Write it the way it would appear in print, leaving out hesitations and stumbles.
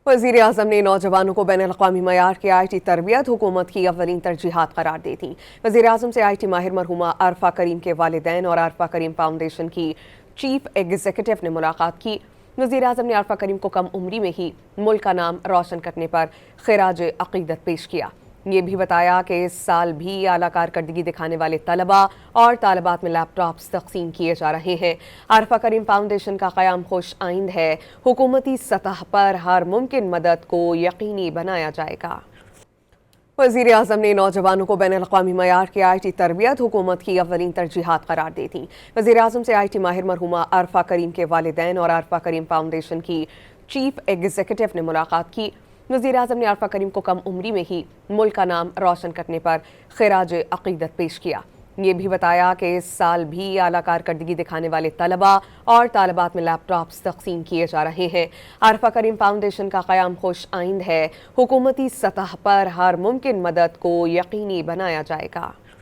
वज़ीर-ए-आज़म ने नौजवानों को बैनुल-अक़वामी मयार की IT तरबियत हुकूमत की अव्वलीन तरजीहात करार दी थी। वज़ीर-ए-आज़म से IT माहिर मरहूमा अरफा करीम के वालिदैन और अरफा करीम फाउंडेशन की चीफ एग्जीक्यूटिव ने मुलाकात की। वज़ीर-ए-आज़म ने अरफा करीम को कम उम्री में ही मुल्क का नाम रोशन करने पर ख़िराज अक़ीदत पेश किया। ये भी बताया कि इस साल भी आला कारकर्दगी दिखाने वाले तलबा और तालिबात में लैपटॉप्स तक़सीम किए जा रहे हैं। अरफा करीम फाउंडेशन का क़याम खुश आइंद है, हुकूमती सतह पर हर मुमकिन मदद को यकीनी बनाया जाएगा। वज़ीर-ए-आज़म ने नौजवानों को बैनुल-अक़वामी मयार की IT तरबियत हुकूमत की अव्वलीन तरजीहात करार दी थी। वज़ीर-ए-आज़म से IT माहिर मरहूमा अरफा करीम के वालिदैन और अरफा करीम फाउंडेशन की चीफ एग्जीक्यूटिव ने मुलाकात की। वज़ीर-ए-आज़म ने अरफा करीम को कम उम्री में ही मुल्क का नाम रोशन करने पर ख़िराज अक़ीदत पेश किया। ये भी बताया कि इस साल भी आला कारकर्दगी दिखाने वाले तलबा और तालिबात में लैपटॉप्स तक़सीम किए जा रहे हैं। अरफा करीम फाउंडेशन का क़याम खुश आइंद है, हुकूमती सतह पर हर मुमकिन मदद को यकीनी बनाया जाएगा।